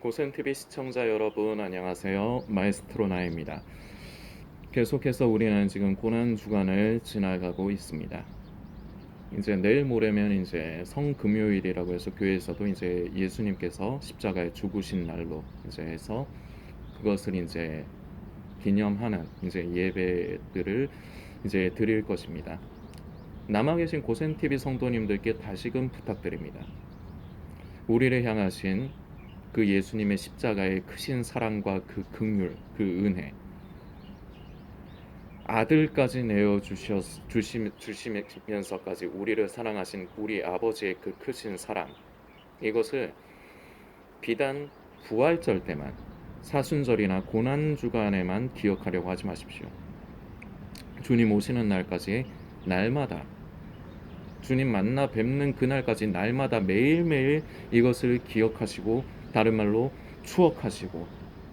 고센TV 시청자 여러분 안녕하세요. 마에스트로 나입니다. 계속해서 우리는 지금 고난주간을 지나가고 있습니다. 이제 내일 모레면 이제 성금요일이라고 해서 교회에서도 이제 예수님께서 십자가에 죽으신 날로 이제 해서 그것을 이제 기념하는 이제 예배들을 이제 드릴 것입니다. 남아 계신 고센TV 성도님들께 다시금 부탁드립니다. 우리를 향하신 그 예수님의 십자가의 크신 사랑과 그 긍휼, 그 은혜, 아들까지 내어 주시면서까지 우리를 사랑하신 우리 아버지의 그 크신 사랑, 이것을 비단 부활절 때만, 사순절이나 고난주간에만 기억하려고 하지 마십시오. 주님 오시는 날까지 날마다, 주님 만나 뵙는 그날까지 날마다 매일매일 이것을 기억하시고, 다른 말로 추억하시고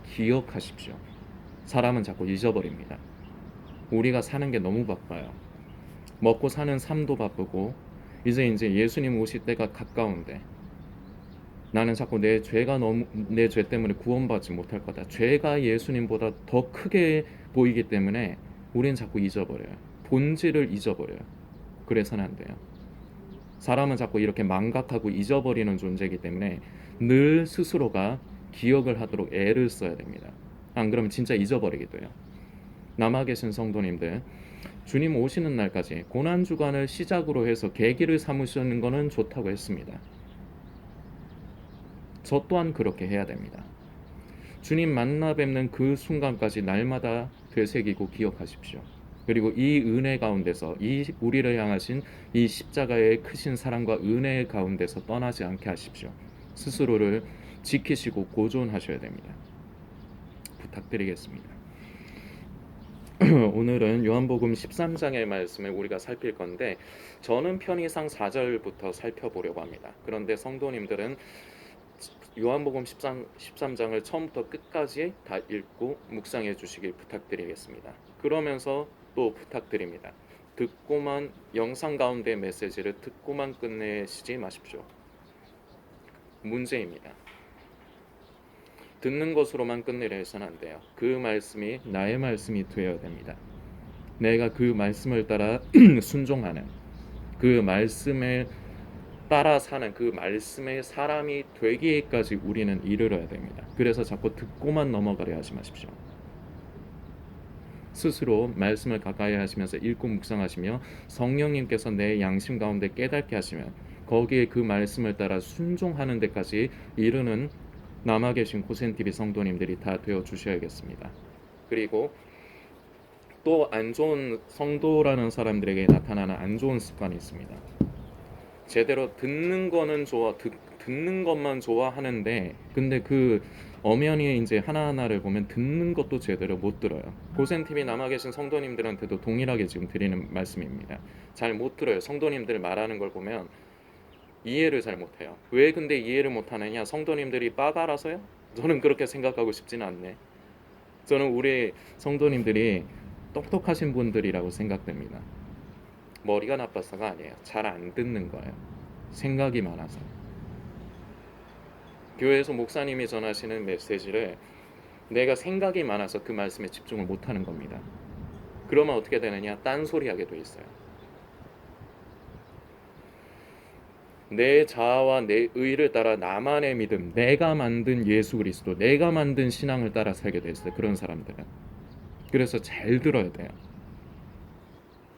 기억하십시오. 사람은 자꾸 잊어버립니다. 우리가 사는 게 너무 바빠요. 먹고 사는 삶도 바쁘고 이제 예수님 오실 때가 가까운데 나는 자꾸 내 죄 때문에 구원받지 못할 거다. 죄가 예수님보다 더 크게 보이기 때문에 우리는 자꾸 잊어버려요. 본질을 잊어버려요. 그래서는 안 돼요. 사람은 자꾸 이렇게 망각하고 잊어버리는 존재이기 때문에 늘 스스로가 기억을 하도록 애를 써야 됩니다. 안 그러면 진짜 잊어버리게 돼요. 남아 계신 성도님들, 주님 오시는 날까지 고난주간을 시작으로 해서 계기를 삼으시는 것은 좋다고 했습니다. 저 또한 그렇게 해야 됩니다. 주님 만나 뵙는 그 순간까지 날마다 되새기고 기억하십시오. 그리고 이 은혜 가운데서 이 우리를 향하신 이 십자가의 크신 사랑과 은혜 가운데서 떠나지 않게 하십시오. 스스로를 지키시고 보존하셔야 됩니다. 부탁드리겠습니다. 오늘은 요한복음 13장의 말씀을 우리가 살필 건데 저는 편의상 4절부터 살펴보려고 합니다. 그런데 성도님들은 요한복음 13장을 처음부터 끝까지 다 읽고 묵상해 주시길 부탁드리겠습니다. 그러면서 또 부탁드립니다. 듣고만 영상 가운데 메시지를 듣고만 끝내시지 마십시오. 문제입니다. 듣는 것으로만 끝내려 해서는 안 돼요. 그 말씀이 나의 말씀이 되어야 됩니다. 내가 그 말씀을 따라 순종하는, 그 말씀에 따라 사는, 그 말씀의 사람이 되기까지 우리는 이르러야 됩니다. 그래서 자꾸 듣고만 넘어가려 하지 마십시오. 스스로 말씀을 가까이 하시면서 읽고 묵상하시며 성령님께서 내 양심 가운데 깨닫게 하시면 거기에 그 말씀을 따라 순종하는 데까지 이르는 남아 계신 고센TV 성도님들이 다 되어 주셔야겠습니다. 그리고 또 안 좋은 성도라는 사람들에게 나타나는 안 좋은 습관이 있습니다. 제대로 듣는 거는 듣는 것만 좋아하는데 근데 그 엄연히 이제 하나하나를 보면 듣는 것도 제대로 못 들어요. 고센TV 남아 계신 성도님들한테도 동일하게 지금 드리는 말씀입니다. 잘 못 들어요. 성도님들 말하는 걸 보면 이해를 잘 못해요. 왜 근데 이해를 못하느냐? 성도님들이 빠가라서요? 저는 그렇게 생각하고 싶지는 않네. 저는 우리 성도님들이 똑똑하신 분들이라고 생각됩니다. 머리가 나빠서가 아니에요. 잘 안 듣는 거예요. 생각이 많아서. 교회에서 목사님이 전하시는 메시지를 내가 생각이 많아서 그 말씀에 집중을 못하는 겁니다. 그러면 어떻게 되느냐? 딴소리 하게 돼 있어요. 내 자아와 내 의를 따라 나만의 믿음, 내가 만든 예수 그리스도, 내가 만든 신앙을 따라 살게 돼 있어요. 그런 사람들은. 그래서 잘 들어야 돼요.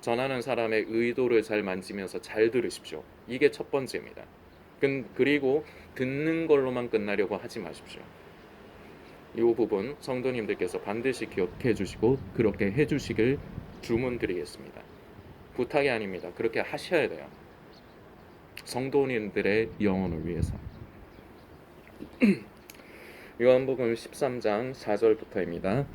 전하는 사람의 의도를 잘 만지면서 잘 들으십시오. 이게 첫 번째입니다. 그리고 듣는 걸로만 끝나려고 하지 마십시오. 이 부분 성도님들께서 반드시 기억해 주시고 그렇게 해 주시길 주문드리겠습니다. 부탁이 아닙니다. 그렇게 하셔야 돼요. 성도님들의 영혼을 위해서. 요한복음 13장 4절부터입니다.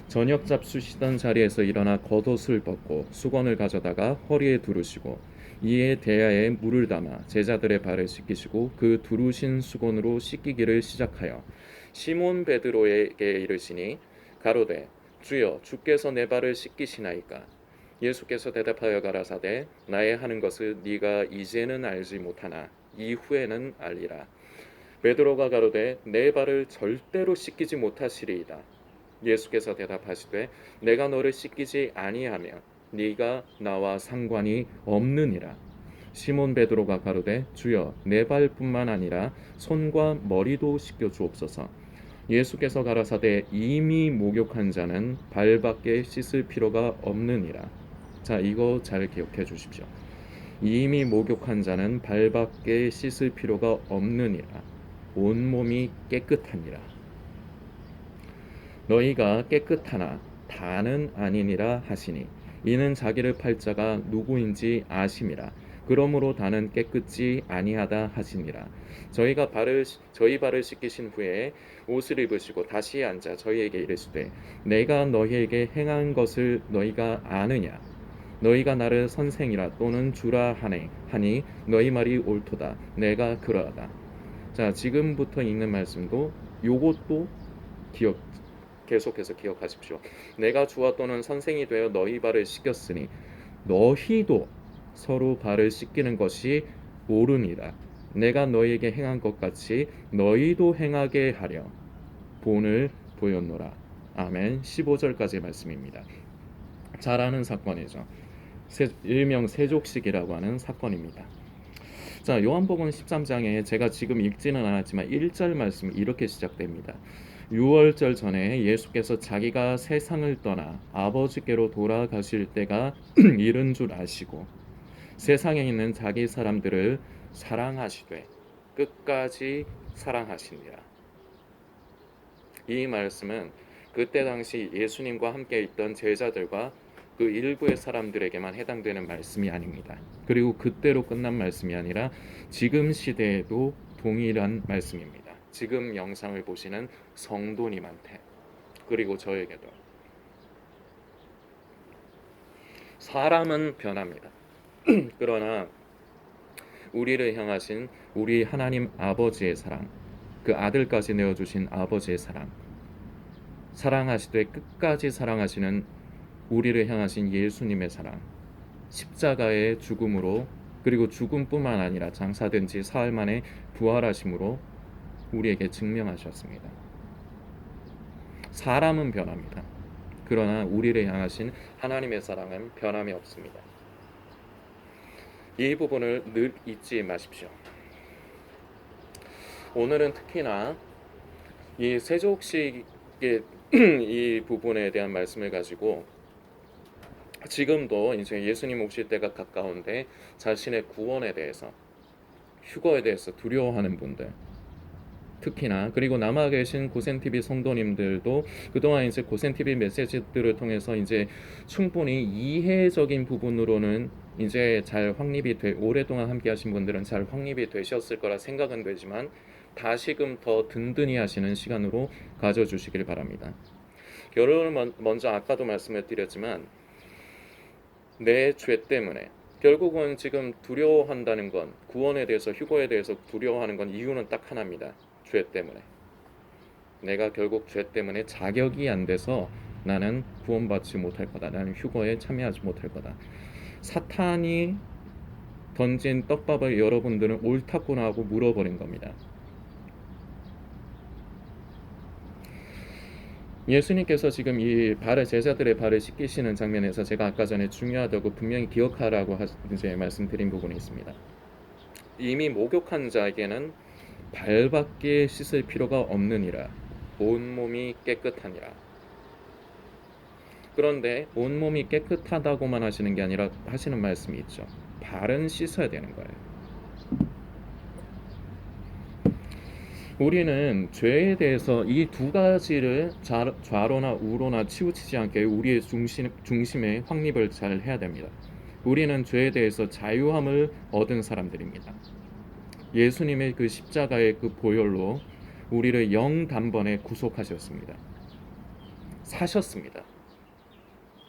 저녁 잡수시던 자리에서 일어나 겉옷을 벗고 수건을 가져다가 허리에 두르시고 이에 대야에 물을 담아 제자들의 발을 씻기시고 그 두르신 수건으로 씻기기를 시작하여 시몬 베드로에게 이르시니 가로되 주여 주께서 내 발을 씻기시나이까. 예수께서 대답하여 가라사대 나의 하는 것을 네가 이제는 알지 못하나 이후에는 알리라. 베드로가 가로되 내 발을 절대로 씻기지 못하시리이다. 예수께서 대답하시되 내가 너를 씻기지 아니하면 네가 나와 상관이 없느니라. 시몬 베드로가 가로되 주여 내 발뿐만 아니라 손과 머리도 씻겨 주옵소서. 예수께서 가라사대 이미 목욕한 자는 발밖에 씻을 필요가 없느니라. 자, 이거 잘 기억해 주십시오. 이미 목욕한 자는 발밖에 씻을 필요가 없느니라. 온몸이 깨끗하니라. 너희가 깨끗하나 다는 아니니라 하시니 이는 자기를 팔 자가 누구인지 아심이라. 그러므로 다는 깨끗지 아니하다 하시니라. 저희 발을 씻기신 후에 옷을 입으시고 다시 앉아 저희에게 이르시되 내가 너희에게 행한 것을 너희가 아느냐. 너희가 나를 선생이라 또는 주라 하니 너희 말이 옳도다. 내가 그러하다. 자, 지금부터 읽는 말씀도 요것도 계속해서 기억하십시오. 내가 주와 또는 선생이 되어 너희 발을 씻겼으니 너희도 서로 발을 씻기는 것이 옳으니라. 내가 너희에게 행한 것 같이 너희도 행하게 하려 본을 보였노라. 아멘. 15절까지 말씀입니다. 잘 아는 사건이죠. 일명 세족식이라고 하는 사건입니다. 자, 요한복음 13장에 제가 지금 읽지는 않았지만 1절 말씀이 이렇게 시작됩니다. 유월절 전에 예수께서 자기가 세상을 떠나 아버지께로 돌아가실 때가 이른 줄 아시고 세상에 있는 자기 사람들을 사랑하시되 끝까지 사랑하시니라. 이 말씀은 그때 당시 예수님과 함께 있던 제자들과 그 일부의 사람들에게만 해당되는 말씀이 아닙니다. 그리고 그때로 끝난 말씀이 아니라 지금 시대에도 동일한 말씀입니다. 지금 영상을 보시는 성도님한테 그리고 저에게도. 사람은 변합니다. 그러나 우리를 향하신 우리 하나님 아버지의 사랑, 그 아들까지 내어주신 아버지의 사랑, 사랑하시되 끝까지 사랑하시는 우리를 향하신 예수님의 사랑, 십자가의 죽음으로 그리고 죽음뿐만 아니라 장사된 지 사흘 만에 부활하심으로 우리에게 증명하셨습니다. 사람은 변합니다. 그러나 우리를 향하신 하나님의 사랑은 변함이 없습니다. 이 부분을 늘 잊지 마십시오. 오늘은 특히나 이 세족식의 이 부분에 대한 말씀을 가지고 지금도 이제 예수님 오실 때가 가까운데 자신의 구원에 대해서, 휴거에 대해서 두려워하는 분들, 특히나 그리고 남아 계신 고센TV 성도님들도 그동안 이제 고센TV 메시지들을 통해서 이제 충분히 이해적인 부분으로는 이제 잘 확립이 오랫동안 함께 하신 분들은 잘 확립이 되셨을 거라 생각은 되지만 다시금 더 든든히 하시는 시간으로 가져주시길 바랍니다. 결론을 먼저 아까도 말씀을 드렸지만 내 죄 때문에 결국은 지금 두려워한다는 건, 구원에 대해서, 휴거에 대해서 두려워하는 건 이유는 딱 하나입니다. 죄 때문에. 내가 결국 죄 때문에 자격이 안 돼서 나는 구원받지 못할 거다. 나는 휴거에 참여하지 못할 거다. 사탄이 던진 떡밥을 여러분들은 옳다구나 하고 물어버린 겁니다. 예수님께서 지금 이 제자들의 발을 씻기시는 장면에서 제가 아까 전에 중요하다고 분명히 기억하라고 이제 말씀드린 부분이 있습니다. 이미 목욕한 자에게는 발밖에 씻을 필요가 없느니라. 온몸이 깨끗하니라. 그런데 온몸이 깨끗하다고만 하시는 게 아니라 하시는 말씀이 있죠. 발은 씻어야 되는 거예요. 우리는 죄에 대해서 이 두 가지를 좌로나 우로나 치우치지 않게 우리의 중심에 확립을 잘 해야 됩니다. 우리는 죄에 대해서 자유함을 얻은 사람들입니다. 예수님의 그 십자가의 그 보혈로 우리를 영단번에 구속하셨습니다. 사셨습니다.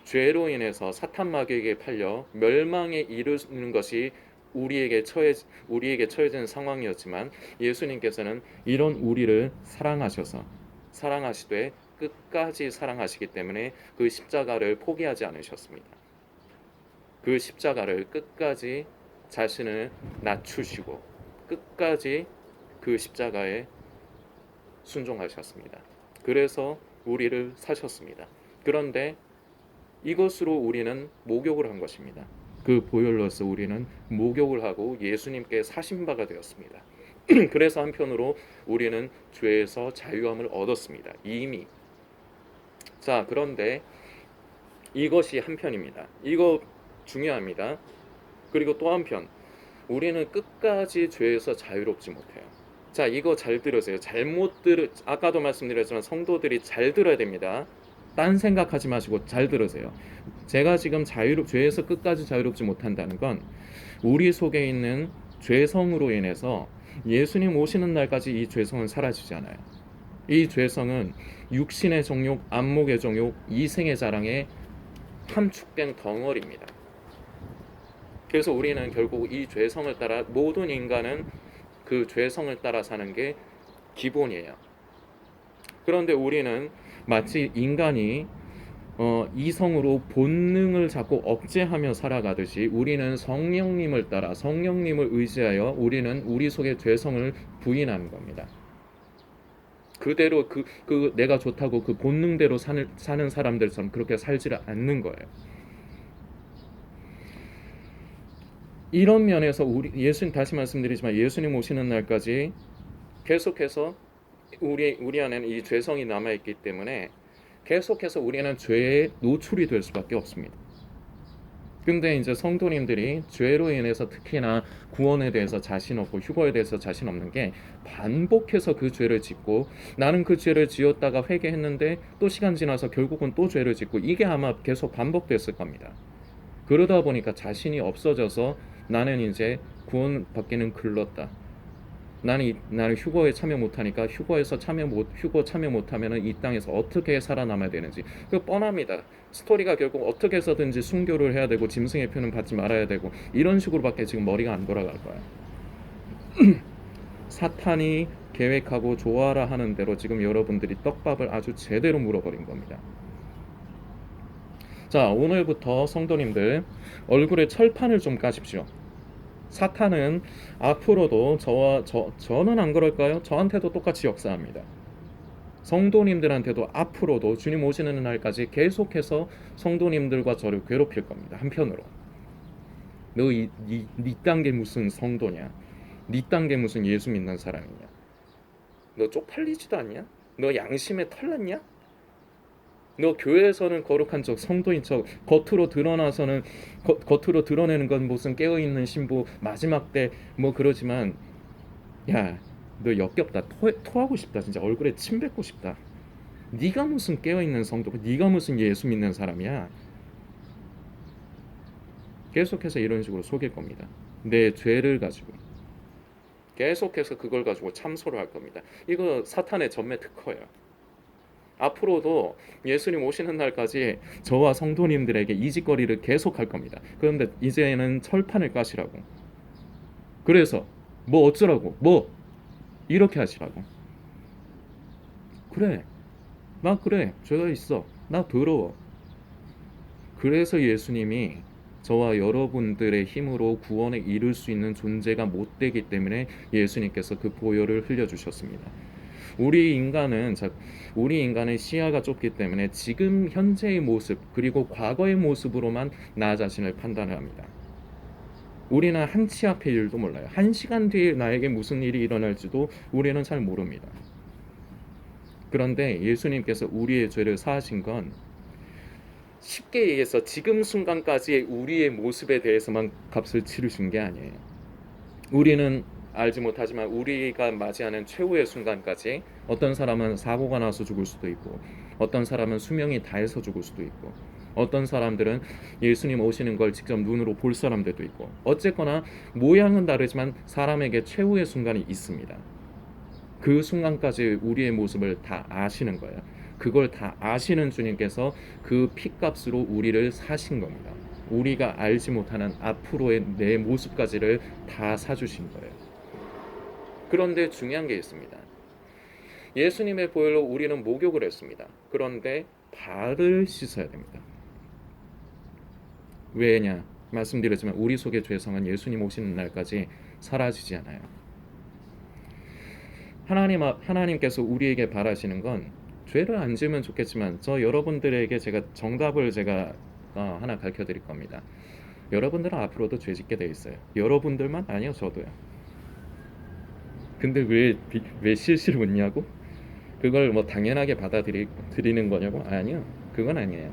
죄로 인해서 사탄 마귀에게 팔려 멸망에 이르는 것이 우리에게 처해진 상황이었지만 예수님께서는 이런 우리를 사랑하시되 끝까지 사랑하시기 때문에 그 십자가를 포기하지 않으셨습니다. 그 십자가를 끝까지 자신을 낮추시고 끝까지 그 십자가에 순종하셨습니다. 그래서 우리를 사셨습니다. 그런데 이것으로 우리는 목욕을 한 것입니다. 그 보혈로서 우리는 목욕을 하고 예수님께 사신 바가 되었습니다. 그래서 한편으로 우리는 죄에서 자유함을 얻었습니다. 이미. 자, 그런데 이것이 한편입니다. 이거 중요합니다. 그리고 또 한편, 우리는 끝까지 죄에서 자유롭지 못해요. 자, 이거 잘 들으세요. 아까도 말씀드렸지만 성도들이 잘 들어야 됩니다. 딴 생각하지 마시고 잘 들으세요. 제가 지금 죄에서 끝까지 자유롭지 못한다는 건 우리 속에 있는 죄성으로 인해서 예수님 오시는 날까지 이 죄성은 사라지지 않아요. 이 죄성은 육신의 정욕, 안목의 정욕, 이생의 자랑에 함축된 덩어리입니다. 그래서 우리는 결국 이 죄성을 따라, 모든 인간은 그 죄성을 따라 사는 게 기본이에요. 그런데 우리는 마치 인간이 이성으로 본능을 자꾸 억제하며 살아가듯이 우리는 성령님을 따라, 성령님을 의지하여 우리는 우리 속의 죄성을 부인하는 겁니다. 그대로 내가 좋다고 그 본능대로 사는 사람들처럼 그렇게 살지를 않는 거예요. 이런 면에서 다시 말씀드리지만 예수님 오시는 날까지 계속해서 우리 안에는 이 죄성이 남아있기 때문에 계속해서 우리는 죄에 노출이 될 수밖에 없습니다. 근데 이제 성도님들이 죄로 인해서 특히나 구원에 대해서 자신 없고 휴거에 대해서 자신 없는 게 반복해서 그 죄를 짓고, 나는 그 죄를 지었다가 회개했는데 또 시간 지나서 결국은 또 죄를 짓고, 이게 아마 계속 반복됐을 겁니다. 그러다 보니까 자신이 없어져서 나는 이제 구원받기는 글렀다. 나는 휴거에 참여 못하니까 휴거 참여 못하면은 이 땅에서 어떻게 살아남아야 되는지 그 뻔합니다. 스토리가 결국 어떻게 해서든지 순교를 해야 되고 짐승의 표는 받지 말아야 되고 이런 식으로밖에 지금 머리가 안 돌아갈 거야. 사탄이 계획하고 좋아라 하는 대로 지금 여러분들이 떡밥을 아주 제대로 물어버린 겁니다. 자, 오늘부터 성도님들 얼굴에 철판을 좀 까십시오. 사탄은 앞으로도 저는 안 그럴까요? 저한테도 똑같이 역사합니다. 성도님들한테도 앞으로도 주님 오시는 날까지 계속해서 성도님들과 저를 괴롭힐 겁니다. 한편으로 네 단계 무슨 성도냐? 네 단계 무슨 예수 믿는 사람이냐? 너 쪽팔리지도 않냐? 너 양심에 털났냐? 너 교회에서는 거룩한 척, 성도인 척, 겉으로 드러내는 건 무슨 깨어있는 신부 마지막 때 뭐 그러지만, 야, 너 역겹다. 토하고 싶다. 진짜 얼굴에 침 뱉고 싶다. 네가 무슨 깨어있는 성도고, 네가 무슨 예수 믿는 사람이야? 계속해서 이런 식으로 속일 겁니다. 내 죄를 가지고 계속해서 그걸 가지고 참소를 할 겁니다. 이거 사탄의 전매 특허예요. 앞으로도 예수님 오시는 날까지 저와 성도님들에게 이 짓거리를 계속할 겁니다. 그런데 이제는 철판을 까시라고. 그래서 뭐 어쩌라고, 뭐 이렇게 하시라고. 그래, 나 그래, 죄가 있어, 나 더러워. 그래서 예수님이 저와 여러분들의 힘으로 구원에 이룰 수 있는 존재가 못 되기 때문에 예수님께서 그 보혈을 흘려주셨습니다. 우리 인간은 시야가 좁기 때문에 지금 현재의 모습 그리고 과거의 모습으로만 나 자신을 판단을 합니다. 우리는 한 치 앞의 일도 몰라요. 1시간 뒤에 나에게 무슨 일이 일어날지도 우리는 잘 모릅니다. 그런데 예수님께서 우리의 죄를 사하신 건 쉽게 얘기해서 지금 순간까지의 우리의 모습에 대해서만 값을 치르신 게 아니에요. 우리는 알지 못하지만 우리가 맞이하는 최후의 순간까지 어떤 사람은 사고가 나서 죽을 수도 있고, 어떤 사람은 수명이 다해서 죽을 수도 있고, 어떤 사람들은 예수님 오시는 걸 직접 눈으로 볼 사람들도 있고, 어쨌거나 모양은 다르지만 사람에게 최후의 순간이 있습니다. 그 순간까지 우리의 모습을 다 아시는 거예요. 그걸 다 아시는 주님께서 그 피값으로 우리를 사신 겁니다. 우리가 알지 못하는 앞으로의 내 모습까지를 다 사주신 거예요. 그런데 중요한 게 있습니다. 예수님의 보혈로 우리는 목욕을 했습니다. 그런데 발을 씻어야 됩니다. 왜냐? 말씀드렸지만 우리 속의 죄성은 예수님 오시는 날까지 사라지지 않아요. 하나님께서 우리에게 바라시는 건 죄를 안 지으면 좋겠지만 여러분들에게 정답을 하나 가르쳐 드릴 겁니다. 여러분들은 앞으로도 죄 짓게 돼 있어요. 여러분들만 아니요, 저도요. 근데 왜 실시를 묻냐고? 그걸 뭐 당연하게 받아들이는 거냐고? 아니요, 그건 아니에요.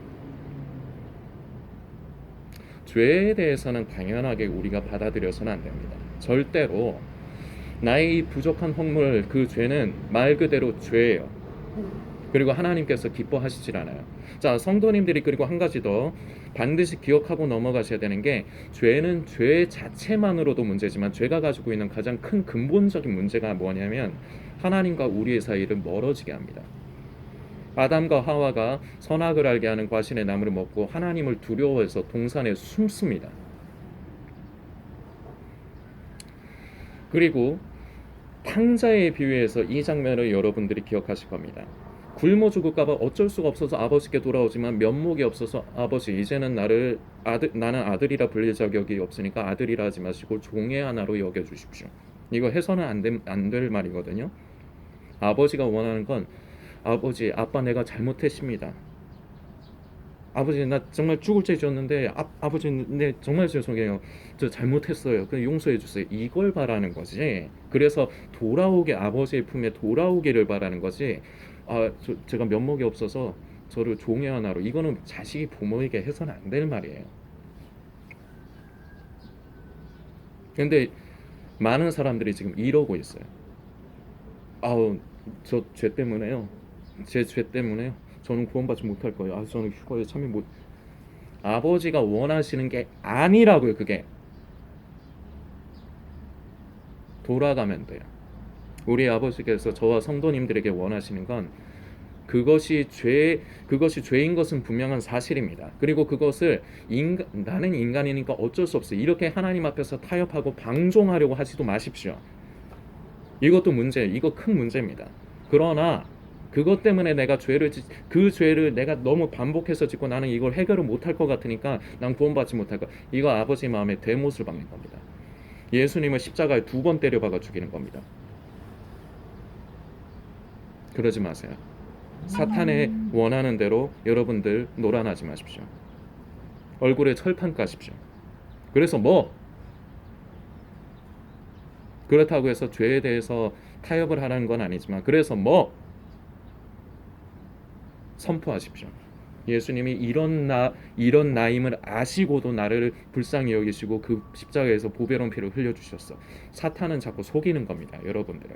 죄에 대해서는 당연하게 우리가 받아들여서는 안 됩니다. 절대로 나의 부족한 허물, 그 죄는 말 그대로 죄예요. 그리고 하나님께서 기뻐하시질 않아요. 자, 성도님들이 그리고 한 가지 더 반드시 기억하고 넘어가셔야 되는 게, 죄는 죄 자체만으로도 문제지만 죄가 가지고 있는 가장 큰 근본적인 문제가 뭐냐면 하나님과 우리의 사이를 멀어지게 합니다. 아담과 하와가 선악을 알게 하는 과실의 나무를 먹고 하나님을 두려워해서 동산에 숨습니다. 그리고 탕자의 비유에서 이 장면을 여러분들이 기억하실 겁니다. 굶어 죽을까봐 어쩔 수가 없어서 아버지께 돌아오지만 면목이 없어서 아버지, 이제는 나는 아들이라 불릴 자격이 없으니까 아들이라 하지 마시고 종의 하나로 여겨주십시오. 이거 해서는 안 될 말이거든요. 아버지가 원하는 건, 아버지, 아빠 내가 잘못했습니다. 아버지 나 정말 죽을 죄 지었는데 아버지 네 정말 죄송해요. 저 잘못했어요. 그냥 용서해 주세요. 이걸 바라는 거지. 그래서 아버지의 품에 돌아오기를 바라는 거지. 제가 면목이 없어서 저를 종의 하나로, 이거는 자식이 부모에게 해서는 안 될 말이에요. 근데 많은 사람들이 지금 이러고 있어요. 아우, 저 죄 때문에요. 제 죄 때문에요. 저는 구원받지 못할 거예요. 저는 휴거에 참여 못. 아버지가 원하시는 게 아니라고요. 그게 돌아가면 돼요. 우리 아버지께서 저와 성도님들에게 원하시는 건, 그것이 죄인 것은 분명한 사실입니다. 그리고 그것을 나는 인간이니까 어쩔 수 없어, 이렇게 하나님 앞에서 타협하고 방종하려고 하지도 마십시오. 이것도 이거 큰 문제입니다. 그러나 그것 때문에 그 죄를 내가 너무 반복해서 짓고 나는 이걸 해결을 못할 것 같으니까 난 구원받지 못할 것, 이거 아버지 마음에 대못을 박는 겁니다. 예수님을 십자가에 2번 때려박아 죽이는 겁니다. 그러지 마세요. 사탄의 원하는 대로 여러분들 놀아나지 마십시오. 얼굴에 철판 까십시오. 그래서 그렇다고 해서 죄에 대해서 타협을 하라는 건 아니지만, 그래서 선포하십시오. 예수님이 이런 나임을 아시고도 나를 불쌍히 여기시고 그 십자가에서 보배로운 피를 흘려주셨어. 사탄은 자꾸 속이는 겁니다. 여러분들을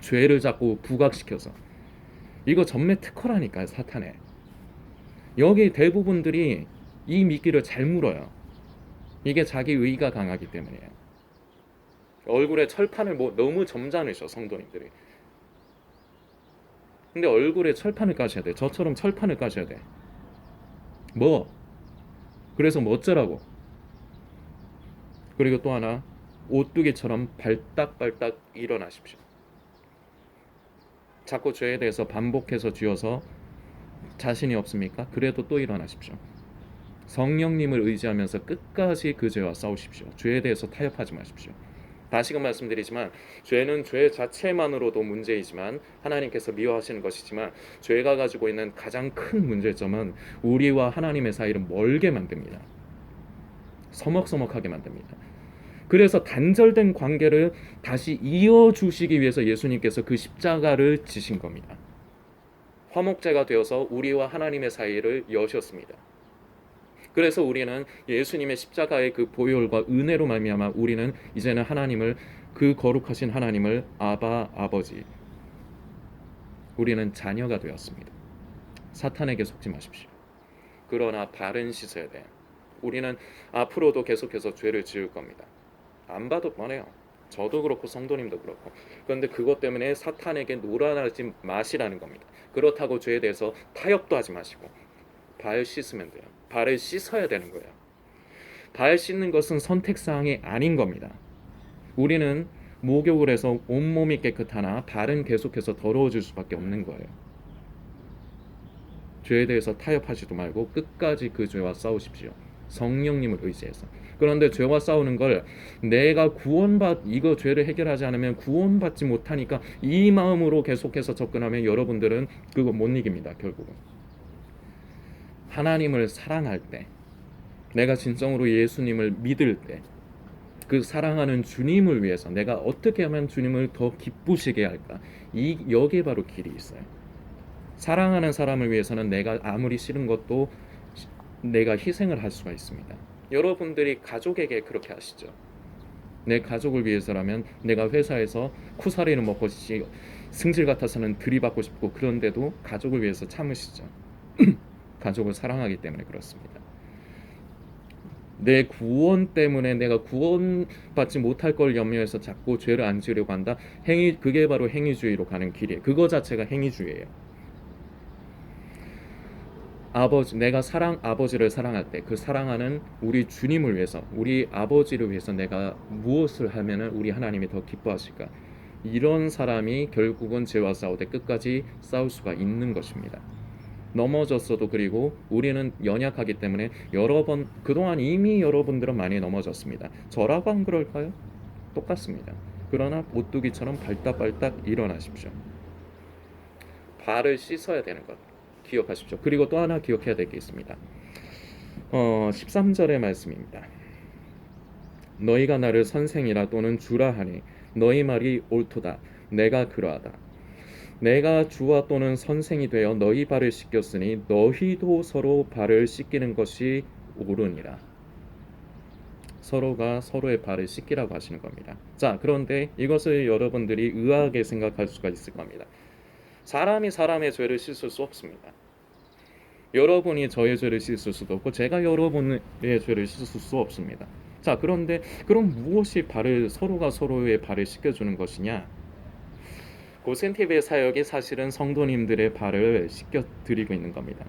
죄를 자꾸 부각시켜서. 이거 전매 특허라니까요. 사탄에. 여기 대부분들이 이 미끼를 잘 물어요. 이게 자기 의가 강하기 때문이에요. 얼굴에 철판을 너무 점잖으셔, 성도님들이. 근데 얼굴에 철판을 까셔야 돼. 저처럼 철판을 까셔야 돼. 그래서 어쩌라고. 그리고 또 하나, 오뚜기처럼 발딱발딱 일어나십시오. 자꾸 죄에 대해서 반복해서 쥐어서 자신이 없습니까? 그래도 또 일어나십시오. 성령님을 의지하면서 끝까지 그 죄와 싸우십시오. 죄에 대해서 타협하지 마십시오. 다시금 말씀드리지만, 죄는 죄 자체만으로도 문제이지만 하나님께서 미워하시는 것이지만, 죄가 가지고 있는 가장 큰 문제점은 우리와 하나님의 사이를 멀게 만듭니다. 서먹서먹하게 만듭니다. 그래서 단절된 관계를 다시 이어주시기 위해서 예수님께서 그 십자가를 지신 겁니다. 화목제가 되어서 우리와 하나님의 사이를 여셨습니다. 그래서 우리는 예수님의 십자가의 그 보혈과 은혜로 말미암아 우리는 이제는 그 거룩하신 하나님을 아버지, 우리는 자녀가 되었습니다. 사탄에게 속지 마십시오. 그러나 발은 씻어야 돼요. 우리는 앞으로도 계속해서 죄를 지을 겁니다. 안 봐도 뻔해요. 저도 그렇고 성도님도 그렇고. 그런데 그것 때문에 사탄에게 놀아나지 마시라는 겁니다. 그렇다고 죄에 대해서 타협도 하지 마시고 발 씻으면 돼요. 발을 씻어야 되는 거예요. 발 씻는 것은 선택사항이 아닌 겁니다. 우리는 목욕을 해서 온몸이 깨끗하나 발은 계속해서 더러워질 수밖에 없는 거예요. 죄에 대해서 타협하지도 말고 끝까지 그 죄와 싸우십시오. 성령님을 의지해서. 그런데 죄와 싸우는 걸 내가 이거 죄를 해결하지 않으면 구원받지 못하니까 이 마음으로 계속해서 접근하면 여러분들은 그거 못 이깁니다. 결국은 하나님을 사랑할 때, 내가 진정으로 예수님을 믿을 때, 그 사랑하는 주님을 위해서 내가 어떻게 하면 주님을 더 기쁘시게 할까, 여기에 바로 길이 있어요. 사랑하는 사람을 위해서는 내가 아무리 싫은 것도 내가 희생을 할 수가 있습니다. 여러분들이 가족에게 그렇게 하시죠. 내 가족을 위해서라면 내가 회사에서 쿠사리를 먹고 승질 같아서는 들이받고 싶고, 그런데도 가족을 위해서 참으시죠. 가족을 사랑하기 때문에 그렇습니다. 내 구원 때문에 내가 구원받지 못할 걸 염려해서 자꾸 죄를 안 지으려고 한다. 그게 바로 행위주의로 가는 길이에요. 그거 자체가 행위주의예요. 내가 아버지를 사랑할 때, 그 사랑하는 우리 주님을 위해서, 우리 아버지를 위해서 내가 무엇을 하면은 우리 하나님이 더 기뻐하실까? 이런 사람이 결국은 죄와 싸울 때 끝까지 싸울 수가 있는 것입니다. 넘어졌어도, 그리고 우리는 연약하기 때문에 그동안 이미 여러분들은 많이 넘어졌습니다. 저라고 안 그럴까요? 똑같습니다. 그러나 오뚜기처럼 발딱발딱 일어나십시오. 발을 씻어야 되는 것 기억하십시오. 그리고 또 하나 기억해야 될 게 있습니다. 13절의 말씀입니다. 너희가 나를 선생이라 또는 주라 하니 너희 말이 옳도다. 내가 그러하다. 내가 주와 또는 선생이 되어 너희 발을 씻겼으니 너희도 서로 발을 씻기는 것이 옳으니라. 서로가 서로의 발을 씻기라고 하시는 겁니다. 자, 그런데 이것을 여러분들이 의아하게 생각할 수가 있을 겁니다. 사람이 사람의 죄를 씻을 수 없습니다. 여러분이 저의 죄를 씻을 수도 없고 제가 여러분의 죄를 씻을 수 없습니다. 자, 그런데 그럼 무엇이 서로가 서로의 발을 씻겨주는 것이냐? 고센티브의 사역이 사실은 성도님들의 발을 씻겨드리고 있는 겁니다.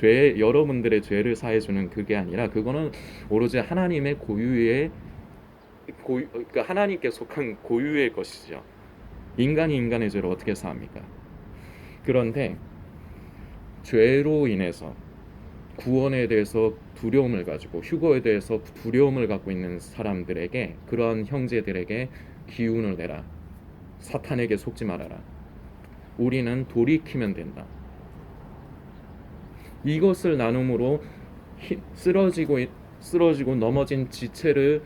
여러분들의 죄를 사해주는 그게 아니라, 그거는 오로지 하나님의 그러니까 하나님께 속한 고유의 것이죠. 인간이 인간의 죄를 어떻게 사합니까? 그런데 죄로 인해서 구원에 대해서 두려움을 가지고, 휴거에 대해서 두려움을 갖고 있는 사람들에게, 그러한 형제들에게 기운을 내라. 사탄에게 속지 말아라. 우리는 돌이키면 된다. 이것을 나눔으로 쓰러지고 넘어진 지체의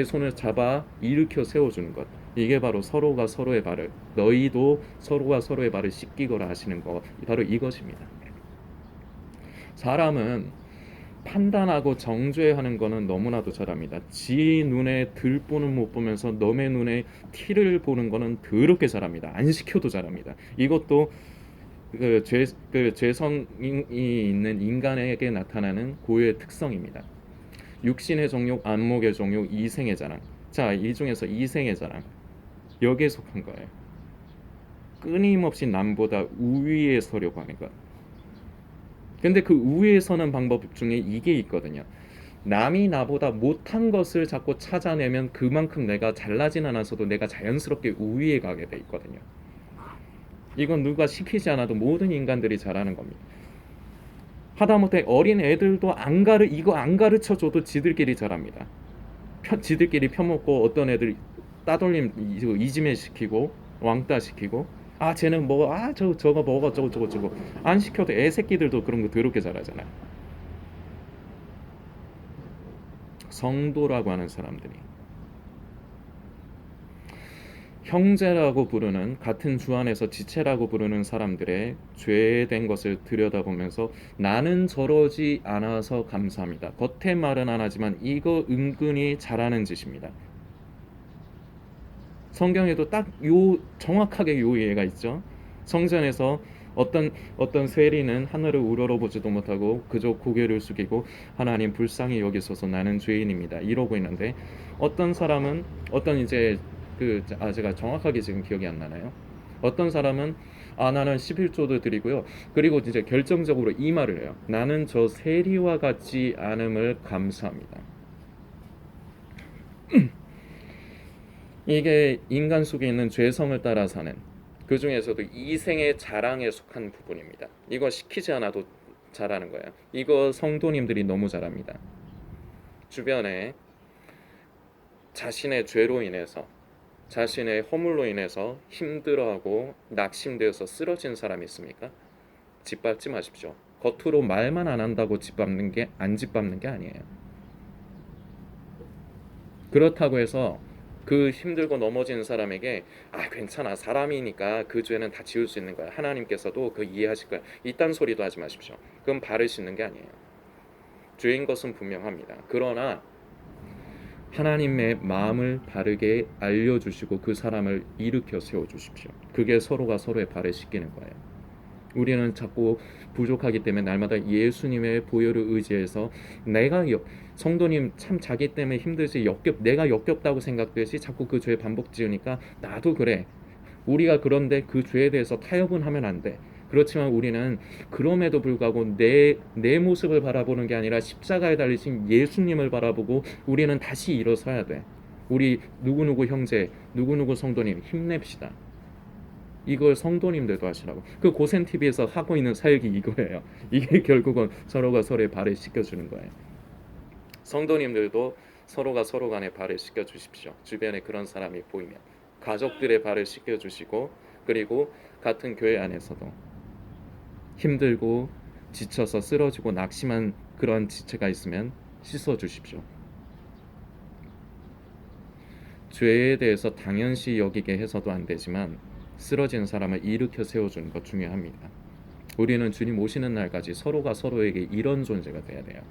손을 잡아 일으켜 세워주는 것. 이게 바로 서로가 서로의 발을, 너희도 서로가 서로의 발을 씻기거라 하시는 것, 바로 이것입니다. 사람은 판단하고 정죄하는 거는 너무나도 잘합니다. 지 눈에 들보는 못 보면서 남의 눈에 티를 보는 거는 더럽게 잘합니다. 안 시켜도 잘합니다. 이것도 죄성이 있는 인간에게 나타나는 고유의 특성입니다. 육신의 정욕, 안목의 정욕, 이생의 자랑. 자, 이 중에서 이생의 자랑, 여기에 속한 거예요. 끊임없이 남보다 우위에 서려고 하는 것. 근데 그 우위에 서는 방법 중에 이게 있거든요. 남이 나보다 못한 것을 자꾸 찾아내면 그만큼 내가 잘나진 않아서도 내가 자연스럽게 우위에 가게 돼 있거든요. 이건 누가 시키지 않아도 모든 인간들이 잘하는 겁니다. 하다못해 어린 애들도 이거 안 가르쳐줘도 지들끼리 잘합니다. 지들끼리 펴먹고, 어떤 애들 따돌림 이지매 시키고 왕따 시키고, 쟤는 뭐 저거 먹어, 저거 안 시켜도 애 새끼들도 그런 거 더럽게 잘하잖아요. 성도라고 하는 사람들이 형제라고 부르는, 같은 주 안에서 지체라고 부르는 사람들의 죄된 것을 들여다보면서 나는 저러지 않아서 감사합니다. 겉에 말은 안 하지만 이거 은근히 잘하는 짓입니다. 성경에도 딱 정확하게 요 예가 있죠. 성전에서 어떤 세리는 하늘을 우러러보지도 못하고 그저 고개를 숙이고 하나님 불쌍히 여기소서 나는 죄인입니다 이러고 있는데, 어떤 사람은 제가 정확하게 지금 기억이 안 나나요? 어떤 사람은 나는 11조도 드리고요. 그리고 이제 결정적으로 이 말을 해요. 나는 저 세리와 같지 않음을 감사합니다. 이게 인간 속에 있는 죄성을 따라 사는, 그 중에서도 이생의 자랑에 속한 부분입니다. 이거 시키지 않아도 잘하는 거예요. 이거 성도님들이 너무 잘합니다. 주변에 자신의 죄로 인해서, 자신의 허물로 인해서 힘들어하고 낙심되어서 쓰러진 사람이 있습니까? 짓밟지 마십시오. 겉으로 말만 안 한다고 안 짓밟는 게 아니에요. 그렇다고 해서 그 힘들고 넘어진 사람에게 괜찮아, 사람이니까 그 죄는 다 지울 수 있는 거야, 하나님께서도 그 이해하실 거야, 이딴 소리도 하지 마십시오. 그건 발을 씻는 게 아니에요. 죄인 것은 분명합니다. 그러나 하나님의 마음을 바르게 알려주시고 그 사람을 일으켜 세워주십시오. 그게 서로가 서로의 발을 씻기는 거예요. 우리는 자꾸 부족하기 때문에 날마다 예수님의 보혈을 의지해서 성도님 참 자기 때문에 힘들지, 내가 역겹다고 생각되지 자꾸 그 죄 반복 지으니까 나도 그래. 우리가 그런데 그 죄에 대해서 타협은 하면 안 돼. 그렇지만 우리는 그럼에도 불구하고 내 모습을 바라보는 게 아니라 십자가에 달리신 예수님을 바라보고 우리는 다시 일어서야 돼. 우리 누구누구 형제, 누구누구 성도님 힘냅시다. 이걸 성도님들도 하시라고. 그 고센 TV에서 하고 있는 사역이 이거예요. 이게 결국은 서로가 서로의 발을 씻겨주는 거예요. 성도님들도 서로가 서로 간에 발을 씻겨주십시오. 주변에 그런 사람이 보이면 가족들의 발을 씻겨주시고, 그리고 같은 교회 안에서도 힘들고 지쳐서 쓰러지고 낙심한 그런 지체가 있으면 씻어주십시오. 죄에 대해서 당연시 여기게 해서도 안 되지만 쓰러진 사람을 일으켜 세워주는 것 중요합니다. 우리는 주님 오시는 날까지 서로가 서로에게 이런 존재가 돼야 돼요.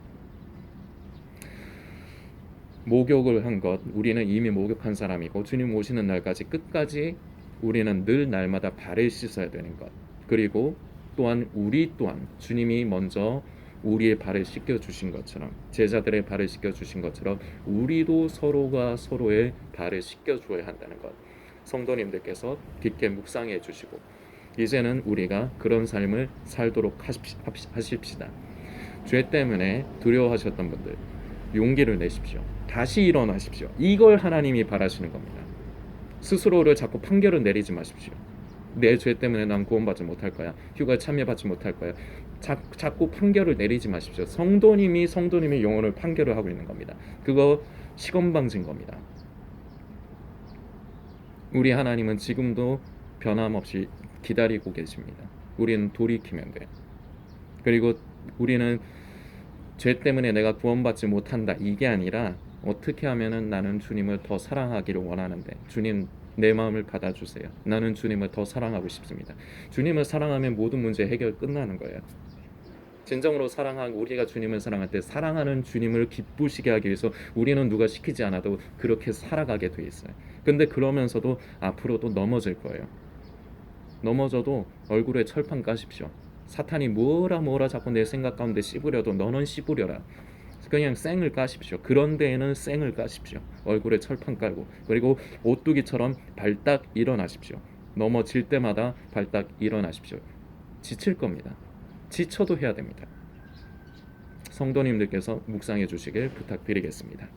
목욕을 한 것, 우리는 이미 목욕한 사람이고 주님 오시는 날까지 끝까지 우리는 늘 날마다 발을 씻어야 되는 것, 그리고 또한 우리 또한 주님이 먼저 우리의 발을 씻겨주신 것처럼, 제자들의 발을 씻겨주신 것처럼 우리도 서로가 서로의 발을 씻겨줘야 한다는 것, 성도님들께서 깊게 묵상해 주시고 이제는 우리가 그런 삶을 살도록 하십시다. 죄 때문에 두려워하셨던 분들 용기를 내십시오. 다시 일어나십시오. 이걸 하나님이 바라시는 겁니다. 스스로를 자꾸 판결을 내리지 마십시오. 내 죄 때문에 난 구원받지 못할 거야, 휴가 참여받지 못할 거야, 자꾸 판결을 내리지 마십시오. 성도님의 영혼을 판결을 하고 있는 겁니다. 그거 시건방진 겁니다. 우리 하나님은 지금도 변함없이 기다리고 계십니다. 우리는 돌이키면 돼요. 그리고 우리는 죄 때문에 내가 구원받지 못한다, 이게 아니라 어떻게 하면은 나는 주님을 더 사랑하기를 원하는데 주님 내 마음을 받아주세요. 나는 주님을 더 사랑하고 싶습니다. 주님을 사랑하면 모든 문제 해결 끝나는 거예요. 진정으로 우리가 주님을 사랑할 때 사랑하는 주님을 기쁘시게 하기 위해서 우리는 누가 시키지 않아도 그렇게 살아가게 돼 있어요. 근데 그러면서도 앞으로도 넘어질 거예요. 넘어져도 얼굴에 철판 까십시오. 사탄이 뭐라 자꾸 내 생각 가운데 씹으려도 너는 씹으려라. 그냥 쌩을 까십시오. 그런 데에는 쌩을 까십시오. 얼굴에 철판 깔고, 그리고 오뚜기처럼 발딱 일어나십시오. 넘어질 때마다 발딱 일어나십시오. 지칠 겁니다. 지쳐도 해야 됩니다. 성도님들께서 묵상해 주시길 부탁드리겠습니다.